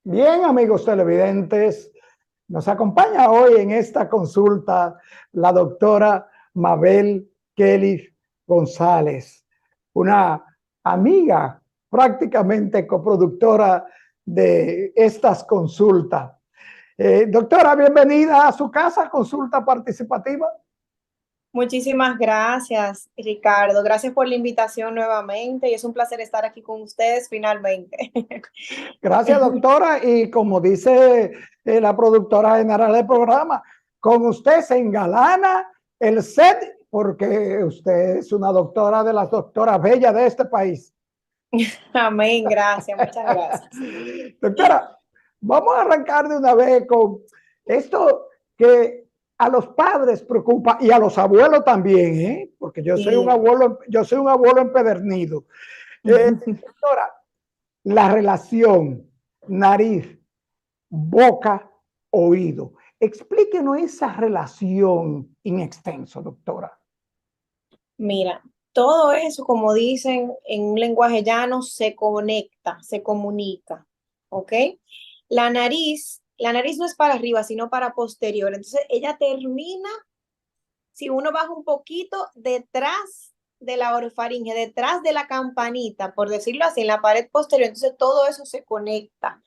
Bien, amigos televidentes, nos acompaña hoy en esta consulta la doctora Mabel Kelly González, una amiga, prácticamente coproductora de estas consultas. Doctora, bienvenida a su casa, consulta participativa. Muchísimas gracias, Ricardo. Gracias por la invitación nuevamente y es un placer estar aquí con ustedes finalmente. Gracias, doctora. Y como dice la productora general del programa, con usted se engalana el set porque usted es una doctora de las doctoras bellas de este país. Amén, gracias, muchas gracias. Doctora, vamos a arrancar de una vez con esto que a los padres preocupa y a los abuelos también, porque Sí. yo soy un abuelo empedernido. Doctora, la relación nariz, boca, oído. Explíquenos esa relación in extenso, doctora. Mira, todo eso, como dicen en un lenguaje llano, se conecta, se comunica, ¿ok? La nariz no es para arriba, sino para posterior. Entonces, ella termina, si uno baja un poquito detrás de la orofaringe, detrás de la campanita, por decirlo así, en la pared posterior, entonces todo eso se conecta.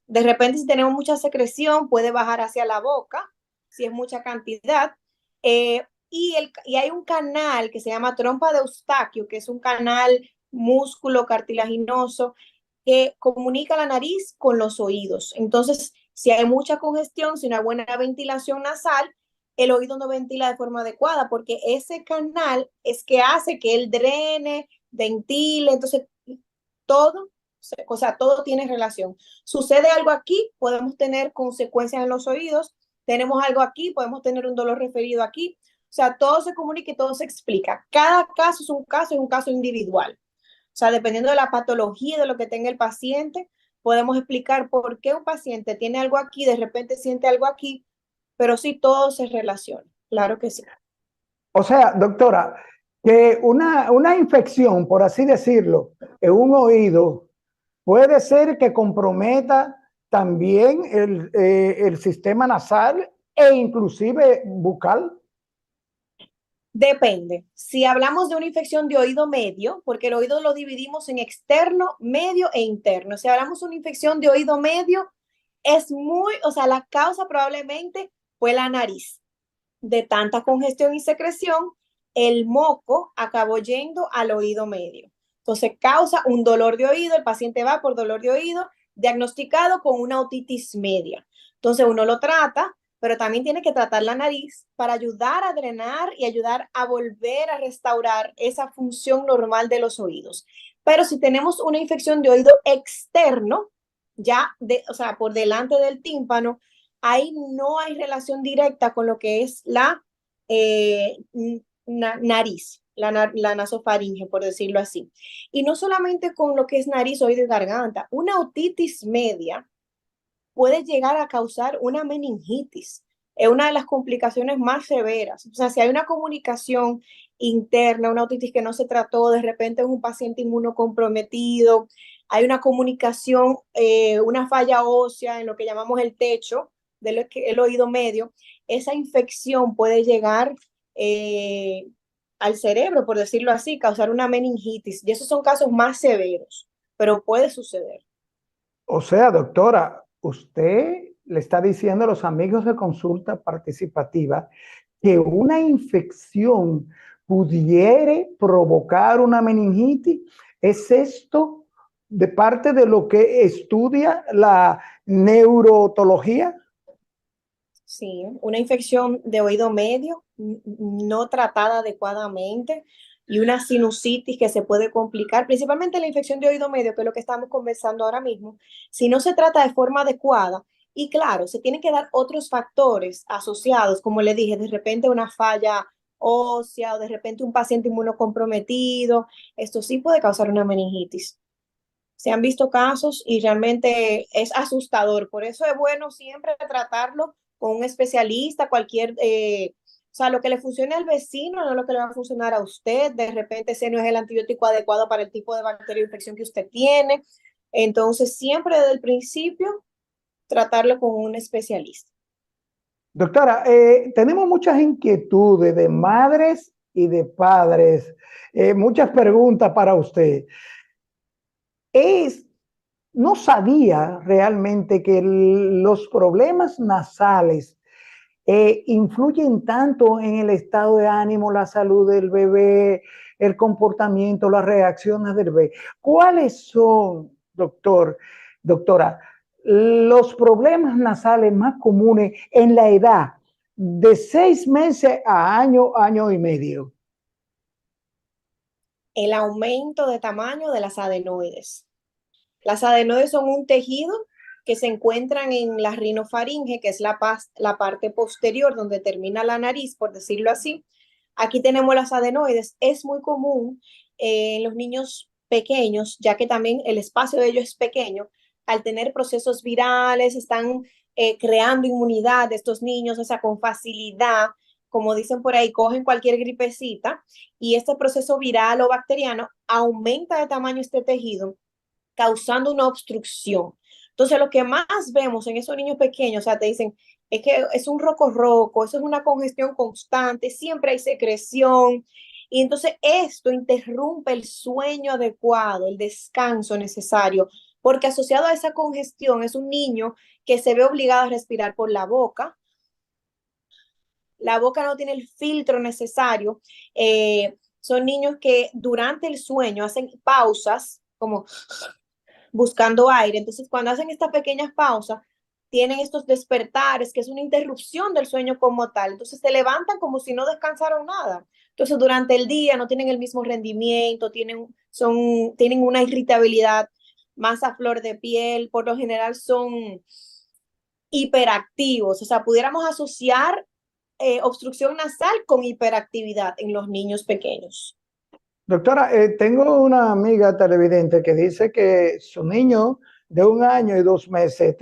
De repente, si tenemos mucha secreción, puede bajar hacia la boca, si es mucha cantidad. Y hay un canal que se llama trompa de Eustaquio, que es un canal músculo cartilaginoso que comunica la nariz con los oídos. Entonces, si hay mucha congestión, si no hay buena ventilación nasal, el oído no ventila de forma adecuada porque ese canal es que hace que él drene, ventile, entonces todo, o sea, todo tiene relación. Sucede algo aquí, podemos tener consecuencias en los oídos, tenemos algo aquí, podemos tener un dolor referido aquí, o sea, todo se comunica y todo se explica. Cada caso es un caso individual. O sea, dependiendo de la patología de lo que tenga el paciente, podemos explicar por qué un paciente tiene algo aquí, de repente siente algo aquí, pero sí todo se relaciona. Claro que sí. O sea, doctora, que una infección, por así decirlo, en un oído puede ser que comprometa también el sistema nasal e inclusive bucal. Depende. Si hablamos de una infección de oído medio, porque el oído lo dividimos en externo, medio e interno. Si hablamos de una infección de oído medio, es muy, o sea, la causa probablemente fue la nariz. De tanta congestión y secreción, el moco acabó yendo al oído medio. Entonces causa un dolor de oído, el paciente va por dolor de oído diagnosticado con una otitis media. Entonces uno lo trata, pero también tiene que tratar la nariz para ayudar a drenar y ayudar a volver a restaurar esa función normal de los oídos. Pero si tenemos una infección de oído externo, ya o sea, por delante del tímpano, ahí no hay relación directa con lo que es la nariz, la nasofaringe, por decirlo así. Y no solamente con lo que es nariz, oído y garganta, una otitis media puede llegar a causar una meningitis. Es una de las complicaciones más severas. O sea, si hay una comunicación interna, una otitis que no se trató, de repente es un paciente inmunocomprometido, hay una comunicación, una falla ósea en lo que llamamos el techo del el oído medio, esa infección puede llegar al cerebro, por decirlo así, causar una meningitis. Y esos son casos más severos, pero puede suceder. O sea, doctora, usted le está diciendo a los amigos de consulta participativa que una infección pudiera provocar una meningitis. ¿Es esto de parte de lo que estudia la neurotología? Sí, una infección de oído medio no tratada adecuadamente y una sinusitis que se puede complicar, principalmente la infección de oído medio, que es lo que estamos conversando ahora mismo, si no se trata de forma adecuada. Y claro, se tienen que dar otros factores asociados, como le dije, de repente una falla ósea o de repente un paciente inmunocomprometido. Esto sí puede causar una meningitis. Se han visto casos y realmente es asustador. Por eso es bueno siempre tratarlo con un especialista, o sea, lo que le funcione al vecino no es lo que le va a funcionar a usted. De repente ese no es el antibiótico adecuado para el tipo de bacteria o infección que usted tiene. Entonces, siempre desde el principio tratarlo con un especialista. Doctora, tenemos muchas inquietudes de madres y de padres, muchas preguntas para usted. Es, no sabía realmente que los problemas nasales influyen tanto en el estado de ánimo, la salud del bebé, el comportamiento, las reacciones del bebé. ¿Cuáles son, doctora, los problemas nasales más comunes en la edad de 6 meses a año, año y medio? El aumento de tamaño de las adenoides. Las adenoides son un tejido que se encuentran en la rinofaringe, que es la parte posterior donde termina la nariz, por decirlo así. Aquí tenemos las adenoides. Es muy común en los niños pequeños, ya que también el espacio de ellos es pequeño. Al tener procesos virales, están creando inmunidad de estos niños, o sea, con facilidad, como dicen por ahí, cogen cualquier gripecita y este proceso viral o bacteriano aumenta de tamaño este tejido causando una obstrucción. Entonces, lo que más vemos en esos niños pequeños, o sea, te dicen, es que es un roco, eso es una congestión constante, siempre hay secreción. Y entonces esto interrumpe el sueño adecuado, el descanso necesario, porque asociado a esa congestión es un niño que se ve obligado a respirar por la boca no tiene el filtro necesario. Son niños que durante el sueño hacen pausas, como buscando aire. Entonces, cuando hacen estas pequeñas pausas, tienen estos despertares, que es una interrupción del sueño como tal. Entonces, se levantan como si no descansaron nada. Entonces, durante el día no tienen el mismo rendimiento, tienen una irritabilidad más a flor de piel, por lo general son hiperactivos. O sea, pudiéramos asociar obstrucción nasal con hiperactividad en los niños pequeños. Doctora, tengo una amiga televidente que dice que su niño de 1 año y 2 meses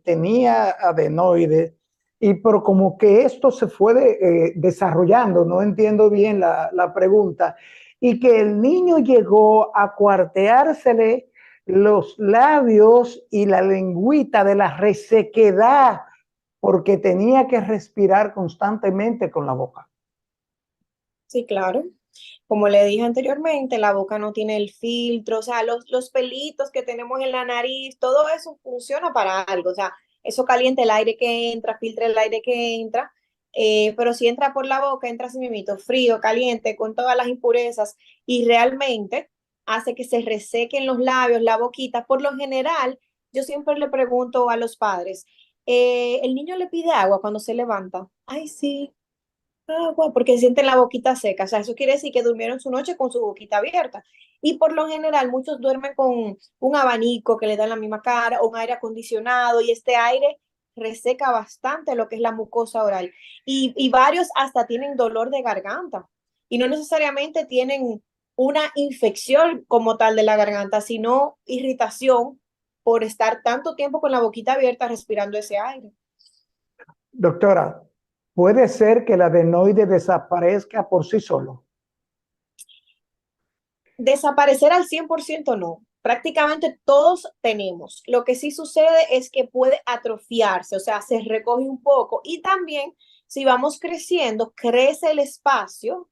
tenía adenoides y pero como que esto se fue desarrollando, no entiendo bien la pregunta, y que el niño llegó a cuarteársele los labios y la lengüita de la resequedad porque tenía que respirar constantemente con la boca. Sí, claro. Como le dije anteriormente, la boca no tiene el filtro, o sea, los pelitos que tenemos en la nariz, todo eso funciona para algo, o sea, eso calienta el aire que entra, filtra el aire que entra, pero si entra por la boca, entra así mismito, frío, caliente, con todas las impurezas y realmente hace que se resequen los labios, la boquita. Por lo general, yo siempre le pregunto a los padres, ¿el niño le pide agua cuando se levanta? Ay, sí. Agua, porque sienten la boquita seca. O sea, eso quiere decir que durmieron su noche con su boquita abierta. Y por lo general, muchos duermen con un abanico que le da en la misma cara o un aire acondicionado y este aire reseca bastante lo que es la mucosa oral. Y varios hasta tienen dolor de garganta y no necesariamente tienen una infección como tal de la garganta, sino irritación por estar tanto tiempo con la boquita abierta respirando ese aire. Doctora, ¿puede ser que el adenoide desaparezca por sí solo? Desaparecer al 100% no. Prácticamente todos tenemos. Lo que sí sucede es que puede atrofiarse, o sea, se recoge un poco y también si vamos creciendo, crece el espacio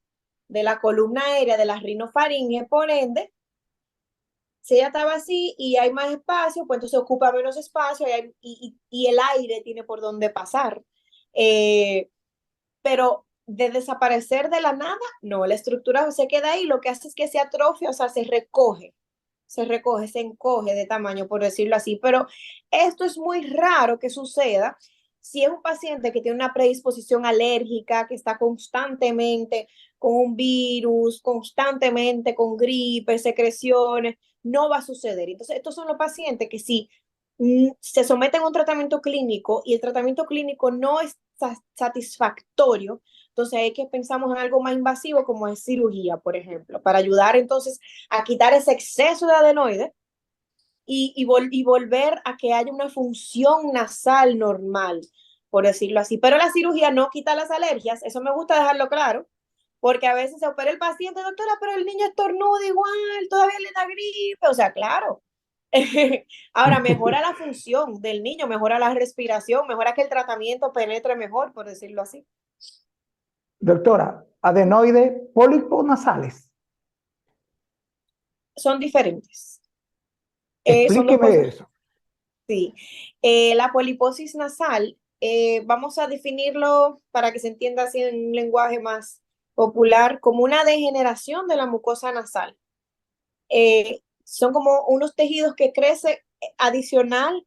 de la columna aérea de la rinofaringe, por ende, si ella estaba así y hay más espacio, pues entonces ocupa menos espacio y el aire tiene por dónde pasar. Eh, pero de desaparecer de la nada, no, la estructura se queda ahí, lo que hace es que se atrofia, o sea, se encoge de tamaño, por decirlo así, pero esto es muy raro que suceda si es un paciente que tiene una predisposición alérgica, que está constantemente con un virus, constantemente con gripe, secreciones, no va a suceder. Entonces, estos son los pacientes que si se someten a un tratamiento clínico y el tratamiento clínico no es satisfactorio, entonces hay que pensamos en algo más invasivo como es cirugía, por ejemplo, para ayudar entonces a quitar ese exceso de adenoides y volver a que haya una función nasal normal, por decirlo así. Pero la cirugía no quita las alergias, eso me gusta dejarlo claro, porque a veces se opera el paciente, doctora, pero el niño estornuda igual, todavía le da gripe, o sea, claro, Ahora, mejora la función del niño, mejora la respiración, mejora que el tratamiento penetre mejor, por decirlo así. Doctora, adenoide, pólipos nasales. Son diferentes. Son dos Explíqueme cosas. eso. Sí. La poliposis nasal, vamos a definirlo para que se entienda así en un lenguaje más popular, como una degeneración de la mucosa nasal. Son como unos tejidos que crecen adicional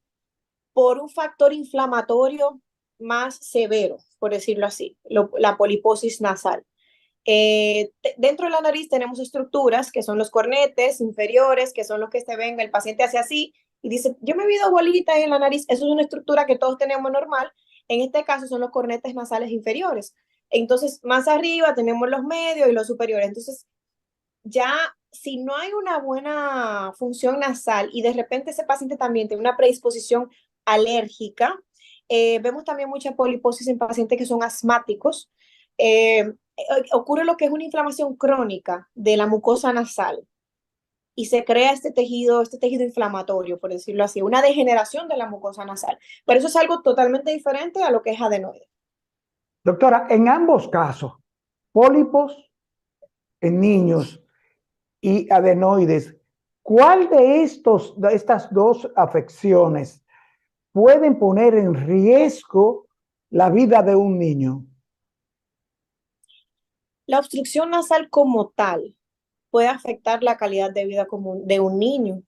por un factor inflamatorio más severo, por decirlo así, la poliposis nasal. Dentro de la nariz tenemos estructuras que son los cornetes inferiores, que son los que se ven, el paciente hace así y dice, yo me he visto bolitas en la nariz, eso es una estructura que todos tenemos normal, en este caso son los cornetes nasales inferiores. Entonces, más arriba tenemos los medios y los superiores. Entonces, ya si no hay una buena función nasal y de repente ese paciente también tiene una predisposición alérgica, vemos también mucha poliposis en pacientes que son asmáticos. Ocurre lo que es una inflamación crónica de la mucosa nasal y se crea este tejido inflamatorio, por decirlo así, una degeneración de la mucosa nasal. Pero eso es algo totalmente diferente a lo que es adenoide. Doctora, en ambos casos, pólipos en niños y adenoides, ¿cuál de estas dos afecciones pueden poner en riesgo la vida de un niño? La obstrucción nasal como tal puede afectar la calidad de vida común de un niño,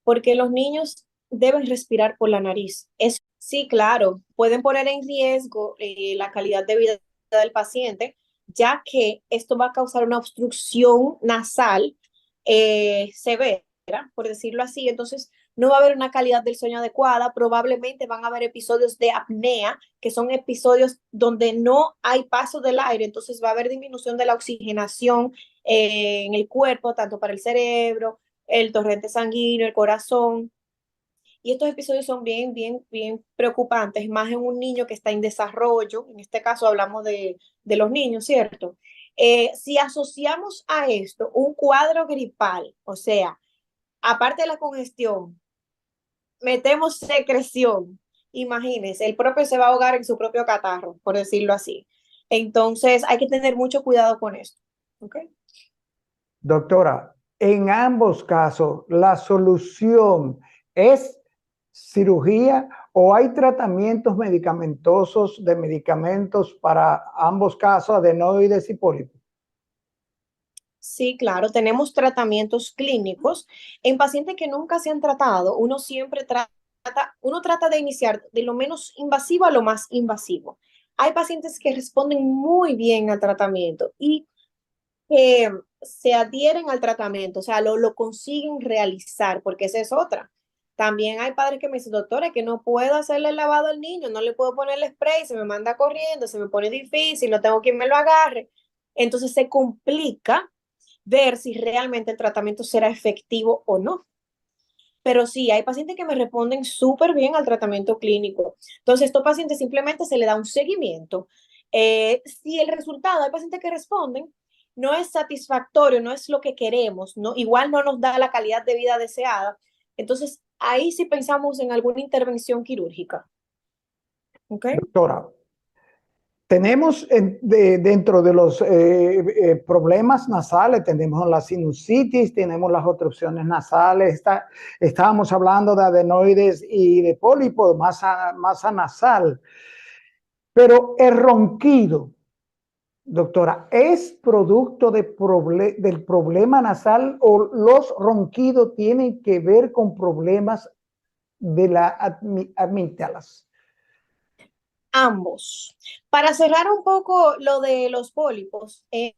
porque los niños deben respirar por la nariz. Es, sí, claro, pueden poner en riesgo la calidad de vida del paciente, ya que esto va a causar una obstrucción nasal severa, por decirlo así. Entonces, no va a haber una calidad del sueño adecuada, probablemente van a haber episodios de apnea, que son episodios donde no hay paso del aire, entonces va a haber disminución de la oxigenación en el cuerpo, tanto para el cerebro, el torrente sanguíneo, el corazón. Y estos episodios son bien preocupantes, más en un niño que está en desarrollo. En este caso hablamos de los niños, ¿cierto? Si asociamos a esto un cuadro gripal, o sea, aparte de la congestión, metemos secreción, imagínense, el propio se va a ahogar en su propio catarro, por decirlo así. Entonces hay que tener mucho cuidado con esto. ¿Ok? Doctora, en ambos casos, ¿la solución es cirugía o hay tratamientos medicamentosos de medicamentos para ambos casos, adenoides y pólipos? Sí, claro, tenemos tratamientos clínicos. En pacientes que nunca se han tratado, uno trata de iniciar de lo menos invasivo a lo más invasivo. Hay pacientes que responden muy bien al tratamiento y que se adhieren al tratamiento, o sea, lo consiguen realizar, porque esa es otra. También hay padres que me dicen, doctora, que no puedo hacerle el lavado al niño, no le puedo poner el spray, se me manda corriendo, se me pone difícil, no tengo quien me lo agarre. Entonces se complica ver si realmente el tratamiento será efectivo o no. Pero sí, hay pacientes que me responden súper bien al tratamiento clínico. Entonces, a estos pacientes simplemente se le da un seguimiento. Si el resultado, hay pacientes que responden, no es satisfactorio, no es lo que queremos, no, igual no nos da la calidad de vida deseada. Entonces, ahí sí pensamos en alguna intervención quirúrgica. ¿Ok? Doctora, tenemos dentro de los problemas nasales, tenemos la sinusitis, tenemos las obstrucciones nasales, estábamos hablando de adenoides y de pólipos, masa nasal, pero el ronquido, doctora, ¿es producto del problema nasal o los ronquidos tienen que ver con problemas de las amígdalas? Ambos. Para cerrar un poco lo de los pólipos, en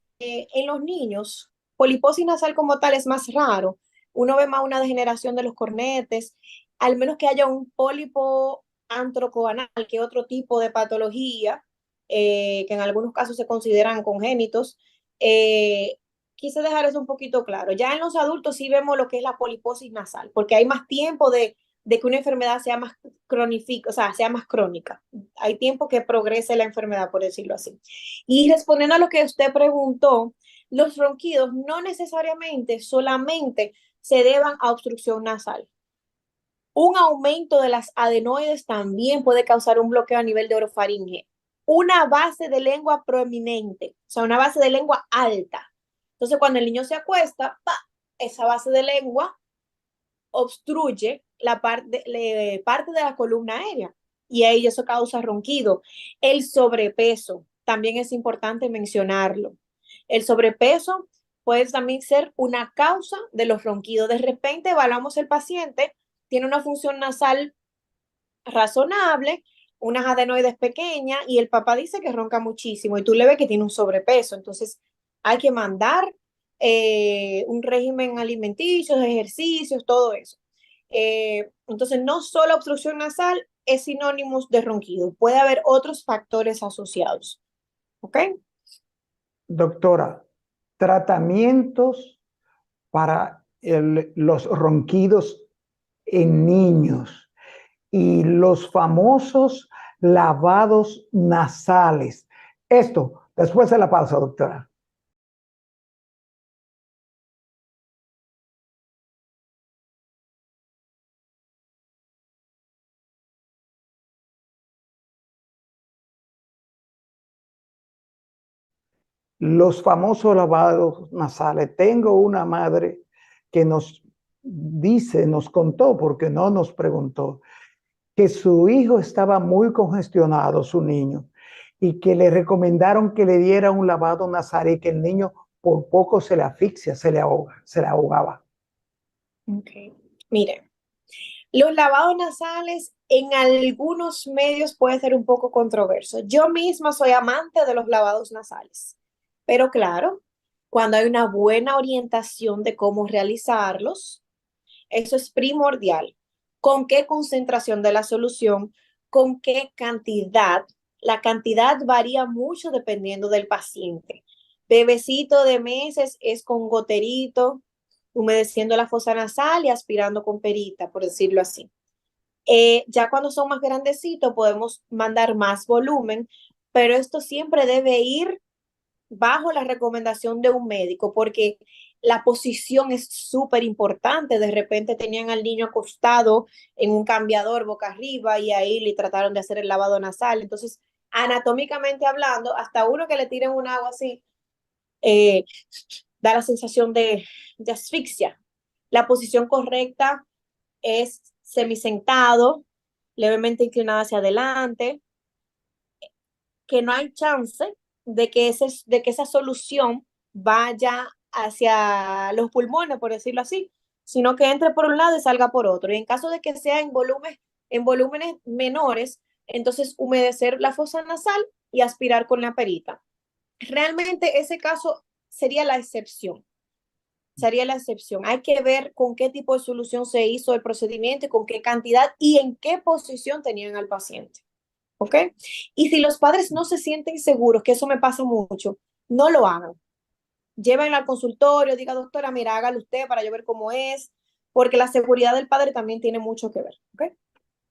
los niños, poliposis nasal como tal es más raro. Uno ve más una degeneración de los cornetes, al menos que haya un pólipo antrocoanal, que es otro tipo de patología, que en algunos casos se consideran congénitos. Eh, Quise dejar eso un poquito claro. Ya en los adultos sí vemos lo que es la poliposis nasal, porque hay más tiempo de que una enfermedad sea más cronifica, o sea, sea más crónica. Hay tiempo que progrese la enfermedad, por decirlo así. Y respondiendo a lo que usted preguntó, los ronquidos no necesariamente solamente se deban a obstrucción nasal. Un aumento de las adenoides también puede causar un bloqueo a nivel de orofaringe. Una base de lengua prominente, o sea, una base de lengua alta. Entonces, cuando el niño se acuesta, ¡pa! Esa base de lengua obstruye parte de la columna aérea y ahí eso causa ronquido. El sobrepeso, también es importante mencionarlo. El sobrepeso puede también ser una causa de los ronquidos. De repente evaluamos el paciente, tiene una función nasal razonable, unas adenoides pequeñas y el papá dice que ronca muchísimo y tú le ves que tiene un sobrepeso. Entonces hay que mandar un régimen alimenticio, ejercicios, todo eso. Entonces no solo obstrucción nasal es sinónimo de ronquido, puede haber otros factores asociados. ¿Ok? Doctora, tratamientos para los ronquidos en niños y los famosos lavados nasales. Esto, después de la pausa, doctora. Los famosos lavados nasales. Tengo una madre que nos dice, nos contó, porque no nos preguntó, que su hijo estaba muy congestionado, su niño, y que le recomendaron que le diera un lavado nasal y que el niño por poco se le asfixia, se le ahoga, se le ahogaba. Okay. Mire, los lavados nasales en algunos medios puede ser un poco controverso. Yo misma soy amante de los lavados nasales, pero claro, cuando hay una buena orientación de cómo realizarlos, eso es primordial. ¿Con qué concentración de la solución? ¿Con qué cantidad? La cantidad varía mucho dependiendo del paciente. Bebecito de meses es con goterito, humedeciendo la fosa nasal y aspirando con perita, por decirlo así. Ya cuando son más grandecitos podemos mandar más volumen, pero esto siempre debe ir bajo la recomendación de un médico, porque la posición es súper importante. De repente tenían al niño acostado en un cambiador boca arriba y ahí le trataron de hacer el lavado nasal. Entonces, anatómicamente hablando, hasta uno que le tiren un agua así, eh, da la sensación de asfixia. La posición correcta es semisentado, levemente inclinado hacia adelante, que no hay chance de que esa solución vaya hacia los pulmones, por decirlo así, sino que entre por un lado y salga por otro. Y en caso de que sea en volúmenes menores, entonces humedecer la fosa nasal y aspirar con la perita. Realmente ese caso sería la excepción. Sería la excepción. Hay que ver con qué tipo de solución se hizo el procedimiento, con qué cantidad y en qué posición tenían al paciente. ¿Ok? Y si los padres no se sienten seguros, que eso me pasa mucho, no lo hagan. Llévenlo al consultorio, diga, doctora, mira, hágalo usted para yo ver cómo es, porque la seguridad del padre también tiene mucho que ver. ¿Ok?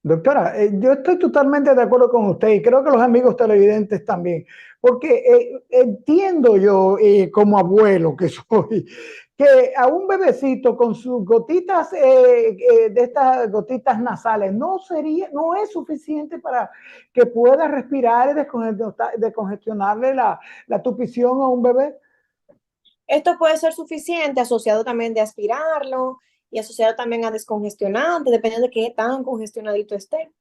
Doctora, yo estoy totalmente de acuerdo con usted y creo que los amigos televidentes también, porque entiendo yo, como abuelo que soy, que a un bebecito con sus gotitas, de estas gotitas nasales, no es suficiente para que pueda respirar y descongestionarle la tupición a un bebé. Esto puede ser suficiente, asociado también de aspirarlo y asociado también a descongestionante, dependiendo de qué tan congestionadito esté.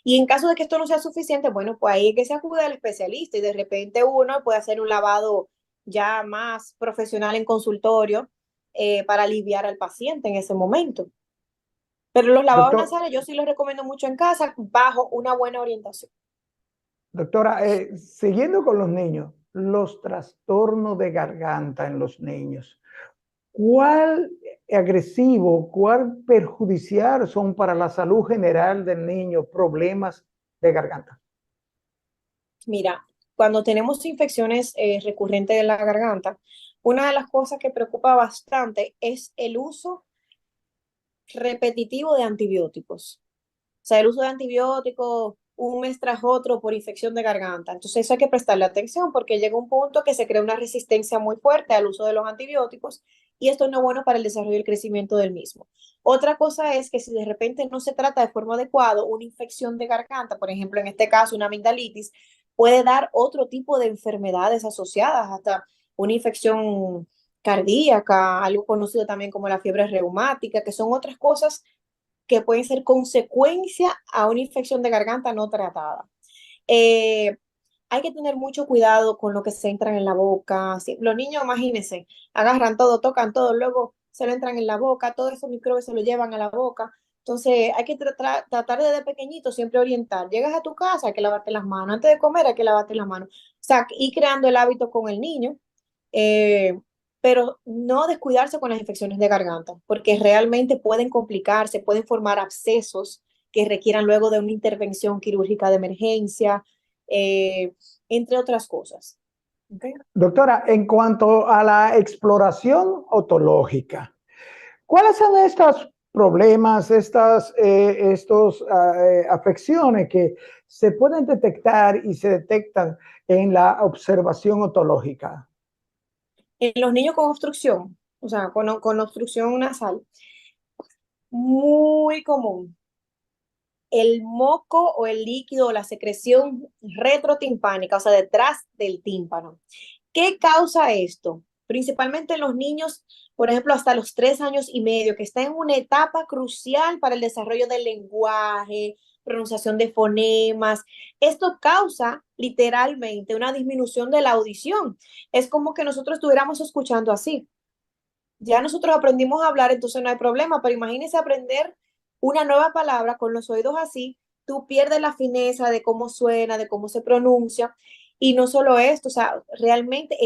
Y en caso de que esto no sea suficiente, bueno, pues ahí es que se acude al especialista y de repente uno puede hacer un lavado ya más profesional en consultorio para aliviar al paciente en ese momento. Pero los lavados Doctor, nasales yo sí los recomiendo mucho en casa bajo una buena orientación. Doctora, siguiendo con los niños, los trastornos de garganta en los niños. ¿Cuál agresivo, cuál perjudicial son para la salud general del niño problemas de garganta? Mira, cuando tenemos infecciones recurrentes de la garganta, una de las cosas que preocupa bastante es el uso repetitivo de antibióticos. O sea, el uso de antibióticos un mes tras otro por infección de garganta. Entonces eso hay que prestarle atención porque llega un punto que se crea una resistencia muy fuerte al uso de los antibióticos y esto no es bueno para el desarrollo y el crecimiento del mismo. Otra cosa es que si de repente no se trata de forma adecuada una infección de garganta, por ejemplo, en este caso una amigdalitis, puede dar otro tipo de enfermedades asociadas, hasta una infección cardíaca, algo conocido también como la fiebre reumática, que son otras cosas que pueden ser consecuencia a una infección de garganta no tratada. Eh, Hay que tener mucho cuidado con lo que se entran en la boca. Sí, los niños, imagínense, agarran todo, tocan todo, luego se lo entran en la boca, todos esos microbios se lo llevan a la boca. Entonces, hay que tratar desde pequeñito siempre orientar. Llegas a tu casa, hay que lavarte las manos. Antes de comer, hay que lavarte las manos. O sea, ir creando el hábito con el niño. Eh, pero no descuidarse con las infecciones de garganta, porque realmente pueden complicarse, pueden formar abscesos que requieran luego de una intervención quirúrgica de emergencia, eh, entre otras cosas. ¿Okay? Doctora, en cuanto a la exploración otológica, ¿cuáles son estos problemas, estos afecciones que se pueden detectar y se detectan en la observación otológica? En los niños con obstrucción, o sea, con obstrucción nasal, muy común. El moco o el líquido o la secreción retrotimpánica, o sea, detrás del tímpano. ¿Qué causa esto? Principalmente en los niños, por ejemplo, hasta los 3 años y medio, que están en una etapa crucial para el desarrollo del lenguaje, pronunciación de fonemas. Esto causa literalmente una disminución de la audición. Es como que nosotros estuviéramos escuchando así. Ya nosotros aprendimos a hablar, entonces no hay problema, pero imagínense aprender una nueva palabra con los oídos así, tú pierdes la fineza de cómo suena, de cómo se pronuncia, y no solo esto, o sea, realmente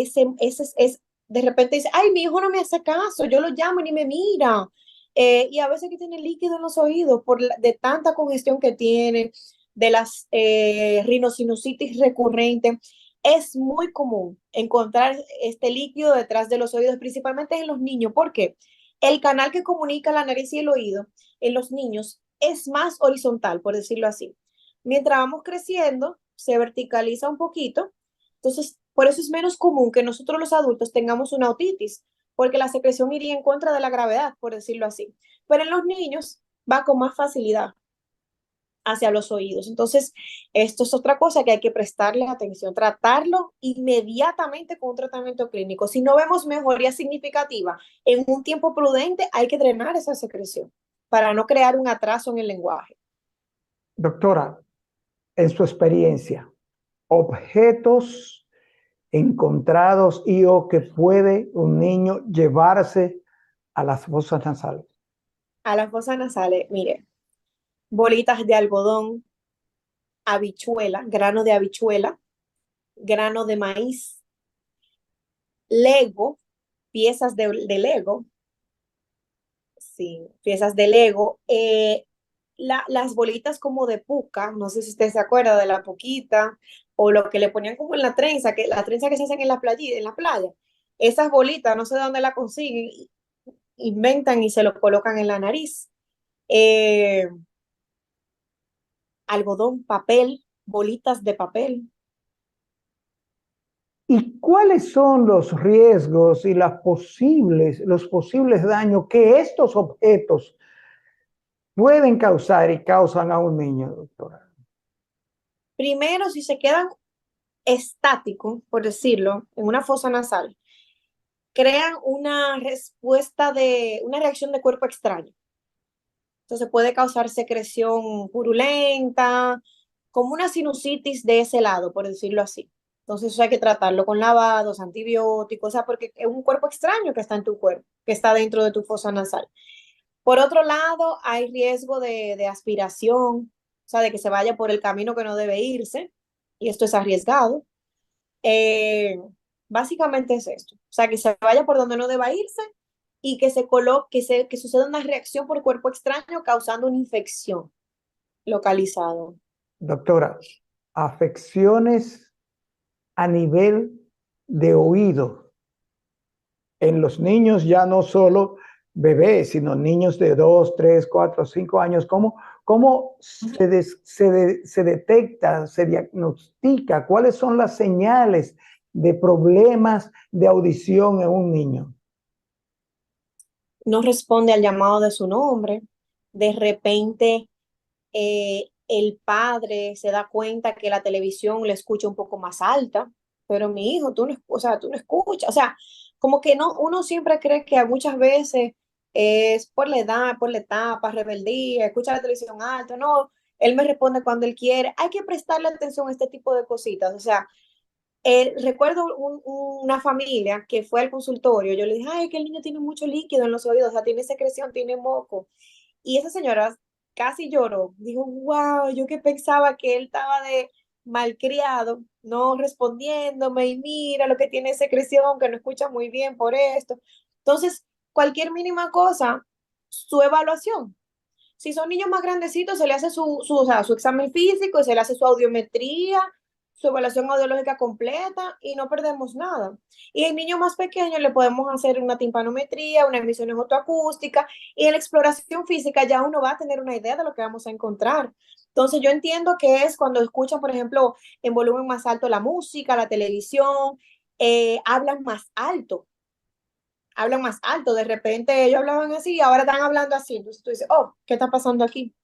de repente dice, ay, mi hijo no me hace caso, yo lo llamo y ni me mira, y a veces que tiene líquido en los oídos de tanta congestión que tiene, de las rinosinusitis recurrentes. Es muy común encontrar este líquido detrás de los oídos, principalmente en los niños. ¿Por qué? El canal que comunica la nariz y el oído en los niños es más horizontal, por decirlo así. Mientras vamos creciendo, se verticaliza un poquito. Entonces, por eso es menos común que nosotros los adultos tengamos una otitis, porque la secreción iría en contra de la gravedad, por decirlo así. Pero en los niños va con más facilidad hacia los oídos. Entonces, esto es otra cosa que hay que prestarle atención, tratarlo inmediatamente con un tratamiento clínico. Si no vemos mejoría significativa en un tiempo prudente, hay que drenar esa secreción para no crear un atraso en el lenguaje. Doctora, en su experiencia, objetos encontrados y o que puede un niño llevarse a las fosas nasales. A las fosas nasales, mire, bolitas de algodón, habichuela, grano de habichuela, grano de maíz, Lego, piezas de Lego, sí, piezas de Lego, las bolitas como de puca, no sé si usted se acuerda de la puquita, o lo que le ponían como en la trenza, que la trenza que se hacen en la playa, esas bolitas, no sé de dónde la consiguen, inventan y se lo colocan en la nariz. Eh, Algodón, papel, bolitas de papel. ¿Y cuáles son los riesgos y los posibles daños que estos objetos pueden causar y causan a un niño, doctora? Primero, si se quedan estáticos, por decirlo, en una fosa nasal, crean una reacción de cuerpo extraño. Entonces puede causar secreción purulenta, como una sinusitis de ese lado, por decirlo así. Entonces eso hay que tratarlo con lavados, antibióticos, o sea, porque es un cuerpo extraño que está en tu cuerpo, que está dentro de tu fosa nasal. Por otro lado, hay riesgo de aspiración, o sea, de que se vaya por el camino que no debe irse, y esto es arriesgado. Eh, Básicamente es esto, o sea, que se vaya por donde no deba irse y que se coloque, que suceda una reacción por cuerpo extraño causando una infección localizada. Doctora, afecciones a nivel de oído en los niños, ya no solo bebés, sino niños de 2, 3, 4, 5 años, ¿Cómo se detecta, se diagnostica? ¿Cuáles son las señales de problemas de audición en un niño? No responde al llamado de su nombre. De repente, el padre se da cuenta que la televisión le escucha un poco más alta, pero mi hijo, tú no, o sea, tú no escuchas. O sea, como que no, uno siempre cree que muchas veces es por la edad, por la etapa, rebeldía, escucha la televisión alta. No, él me responde cuando él quiere. Hay que prestarle atención a este tipo de cositas. O sea, recuerdo una familia que fue al consultorio. Yo le dije, ay, que el niño tiene mucho líquido en los oídos, o sea, tiene secreción, tiene moco. Y esa señora casi lloró. Dijo, wow, yo que pensaba que él estaba de malcriado, no respondiéndome, y mira lo que tiene secreción, que no escucha muy bien por esto. Entonces, cualquier mínima cosa, su evaluación. Si son niños más grandecitos, se le hace o sea, su examen físico, se le hace su audiometría, su evaluación audiológica completa y no perdemos nada. Y en niños más pequeños le podemos hacer una timpanometría, una emisión otoacústica y en la exploración física ya uno va a tener una idea de lo que vamos a encontrar. Entonces yo entiendo que es cuando escuchan, por ejemplo, en volumen más alto la música, la televisión, hablan más alto, hablan más alto. De repente ellos hablaban así y ahora están hablando así. Entonces tú dices, oh, ¿qué está pasando aquí?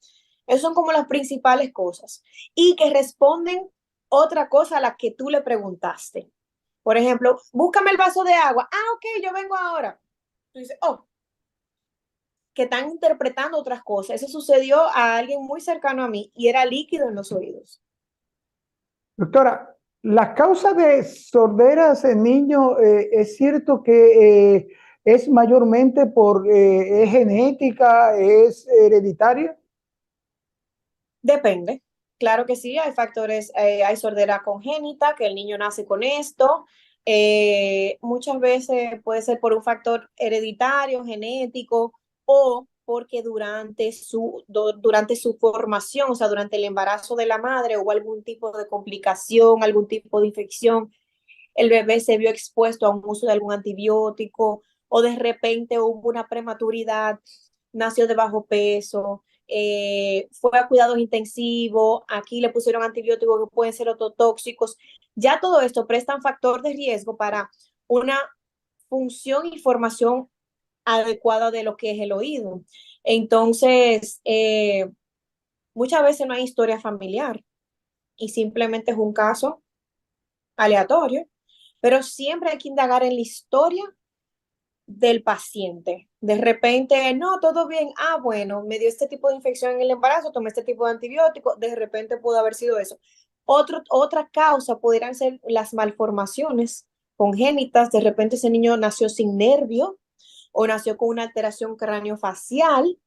Esas son como las principales cosas. Y que responden otra cosa a la que tú le preguntaste. Por ejemplo, búscame el vaso de agua. Ah, ok, yo vengo ahora. Tú dices, oh, que están interpretando otras cosas. Eso sucedió a alguien muy cercano a mí y era líquido en los oídos. Doctora, las causas de sorderas en niños, es cierto que es mayormente es genética, es hereditaria. Depende. Claro que sí, hay factores, hay sordera congénita, que el niño nace con esto. Muchas veces puede ser por un factor hereditario, genético, o porque durante su formación, o sea, durante el embarazo de la madre, hubo algún tipo de complicación, algún tipo de infección, el bebé se vio expuesto a un uso de algún antibiótico, o de repente hubo una prematuridad, nació de bajo peso, fue a cuidados intensivos, aquí le pusieron antibióticos que pueden ser ototóxicos. Ya todo esto presta un factor de riesgo para una función y formación adecuada de lo que es el oído. Entonces, muchas veces no hay historia familiar y simplemente es un caso aleatorio, pero siempre hay que indagar en la historia del paciente. De repente, no, todo bien, ah, bueno, me dio este tipo de infección en el embarazo, tomé este tipo de antibiótico, de repente pudo haber sido eso. Otra causa pudieran ser las malformaciones congénitas, de repente ese niño nació sin nervio o nació con una alteración craneofacial,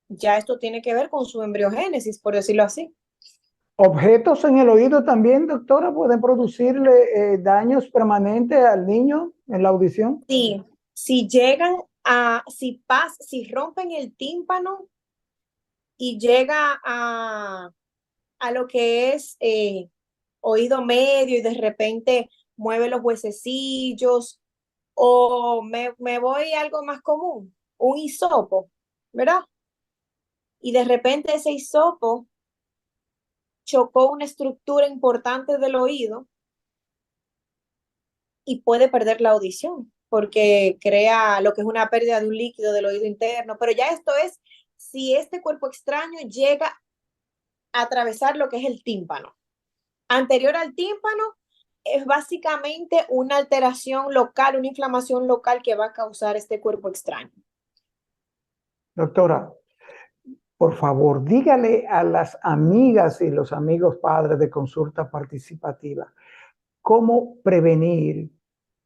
ya esto tiene que ver con su embriogénesis, por decirlo así. Objetos en el oído también, doctora, pueden producirle daños permanentes al niño en la audición. Sí, si llegan si rompen el tímpano y llega a lo que es oído medio y de repente mueve los huesecillos, o me voy a algo más común, un hisopo, ¿verdad? Y de repente ese hisopo chocó una estructura importante del oído y puede perder la audición porque crea lo que es una pérdida de un líquido del oído interno. Pero ya esto es si este cuerpo extraño llega a atravesar lo que es el tímpano. Anterior al tímpano es básicamente una alteración local, una inflamación local que va a causar este cuerpo extraño. Doctora, por favor, dígale a las amigas y los amigos padres de consulta participativa cómo prevenir,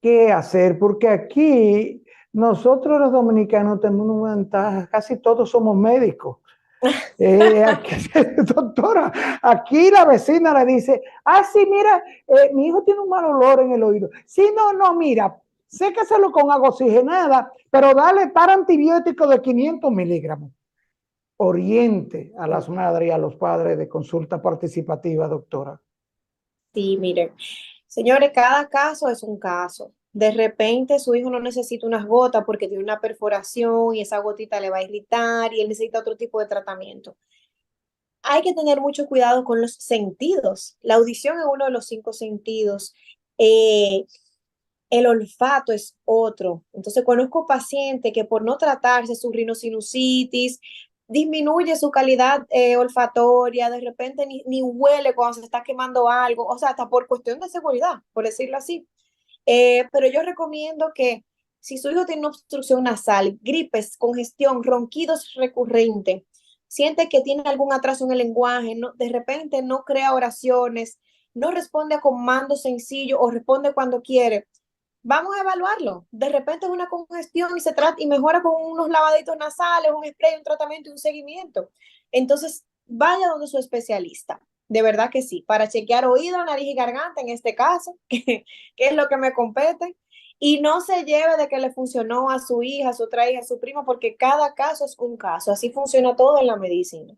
qué hacer, porque aquí nosotros los dominicanos tenemos una ventaja, casi todos somos médicos. Aquí, doctora, aquí la vecina le dice, ah, sí, mira, mi hijo tiene un mal olor en el oído. Sí, no, no, mira, séqueselo con agua oxigenada, pero dale par antibiótico de 500 miligramos. Oriente a las madres y a los padres de consulta participativa, doctora. Sí, miren, señores, cada caso es un caso. De repente su hijo no necesita unas gotas porque tiene una perforación y esa gotita le va a irritar y él necesita otro tipo de tratamiento. Hay que tener mucho cuidado con los sentidos. La audición es uno de los 5 sentidos. Eh, el olfato es otro. Entonces, conozco pacientes que por no tratarse su rinosinusitis, disminuye su calidad olfatoria, de repente ni huele cuando se está quemando algo, o sea, hasta por cuestión de seguridad, por decirlo así. Pero yo recomiendo que si su hijo tiene una obstrucción nasal, gripes, congestión, ronquidos recurrentes, siente que tiene algún atraso en el lenguaje, no, de repente no crea oraciones, no responde a comandos sencillos o responde cuando quiere, vamos a evaluarlo. De repente es una congestión y se trata y mejora con unos lavaditos nasales, un spray, un tratamiento y un seguimiento. Entonces, vaya donde su especialista. De verdad que sí, para chequear oído, nariz y garganta en este caso, que es lo que me compete. Y no se lleve de que le funcionó a su hija, a su otra hija, a su prima, porque cada caso es un caso. Así funciona todo en la medicina.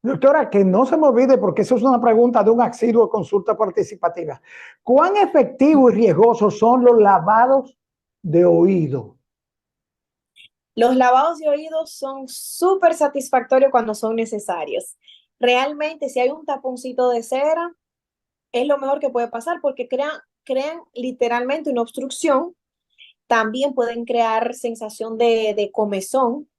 Doctora, que no se me olvide, porque eso es una pregunta de un asiduo de consulta participativa. ¿Cuán efectivos y riesgosos son los lavados de oído? Los lavados de oídos son súper satisfactorios cuando son necesarios. Realmente, si hay un taponcito de cera, es lo mejor que puede pasar porque crean literalmente una obstrucción. También pueden crear sensación de comezón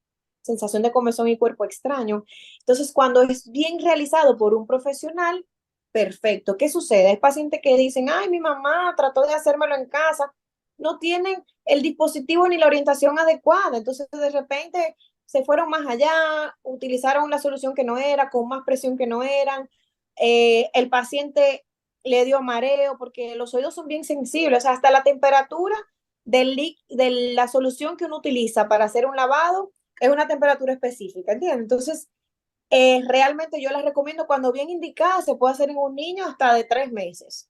y cuerpo extraño. Entonces, cuando es bien realizado por un profesional, perfecto. ¿Qué sucede? Hay pacientes que dicen, ay, mi mamá trató de hacérmelo en casa, no tienen el dispositivo ni la orientación adecuada. Entonces, de repente se fueron más allá, utilizaron la solución que no era, con más presión que no eran. El paciente le dio mareo porque los oídos son bien sensibles, o sea, hasta la temperatura de la solución que uno utiliza para hacer un lavado es una temperatura específica, ¿entiendes? Entonces, realmente yo las recomiendo cuando bien indicada, se puede hacer en un niño hasta de 3 meses.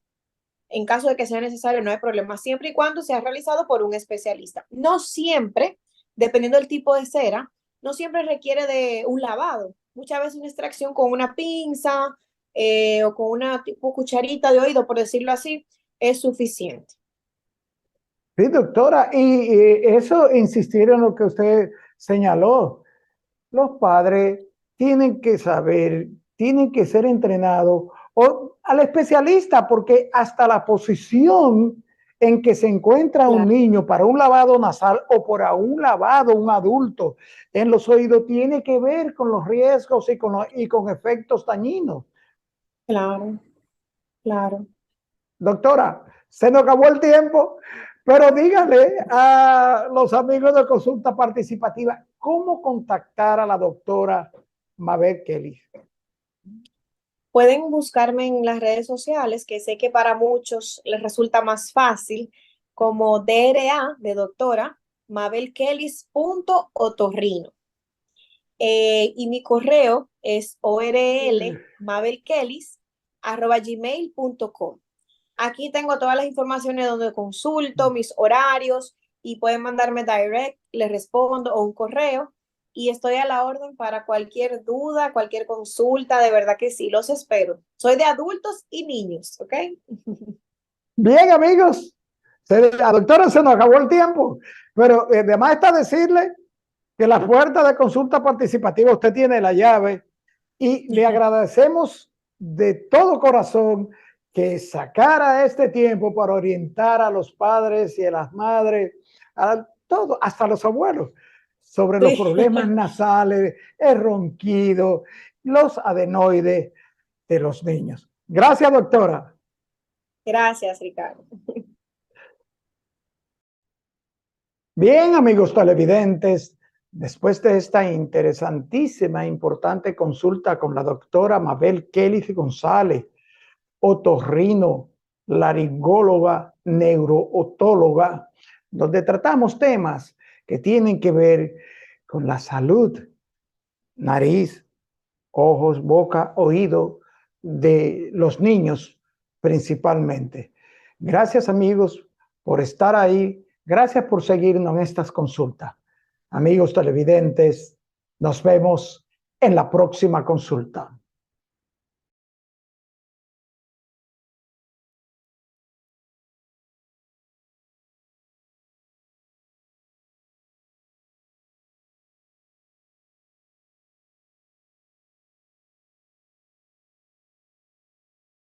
En caso de que sea necesario, no hay problema, siempre y cuando sea realizado por un especialista. No siempre, dependiendo del tipo de cera, no siempre requiere de un lavado. Muchas veces una extracción con una pinza o con una tipo cucharita de oído, por decirlo así, es suficiente. Sí, doctora, y eso insistir en lo que usted señaló. Los padres tienen que saber, tienen que ser entrenados o al especialista, porque hasta la posición en que se encuentra un Claro, niño para un lavado nasal o para un lavado un adulto en los oídos tiene que ver con los riesgos y con efectos dañinos. claro, claro. Doctora, se nos acabó el tiempo, pero dígale a los amigos de consulta participativa cómo contactar a la doctora Mabel Kelly. Pueden buscarme en las redes sociales, que sé que para muchos les resulta más fácil, como DRA de doctora mabelkellis.otorrino. Y mi correo es orlmabelkellis@gmail.com. Aquí tengo todas las informaciones donde consulto, mis horarios y pueden mandarme direct, les respondo o un correo y estoy a la orden para cualquier duda, cualquier consulta, de verdad que sí, los espero. Soy de adultos y niños, ¿ok? Bien, amigos, a doctora se nos acabó el tiempo, pero además está decirle que la puerta de consulta participativa usted tiene la llave y le agradecemos de todo corazón que sacara este tiempo para orientar a los padres y a las madres, a todo, hasta los abuelos, sobre los Sí. problemas nasales, el ronquido, los adenoides de los niños. Gracias, doctora. Gracias, Ricardo. Bien, amigos televidentes, después de esta interesantísima e importante consulta con la doctora Mabel Kelly González, otorrino, laringóloga, neurootóloga, donde tratamos temas que tienen que ver con la salud, nariz, ojos, boca, oído de los niños principalmente. Gracias, amigos, por estar ahí. Gracias por seguirnos en estas consultas. Amigos televidentes, nos vemos en la próxima consulta.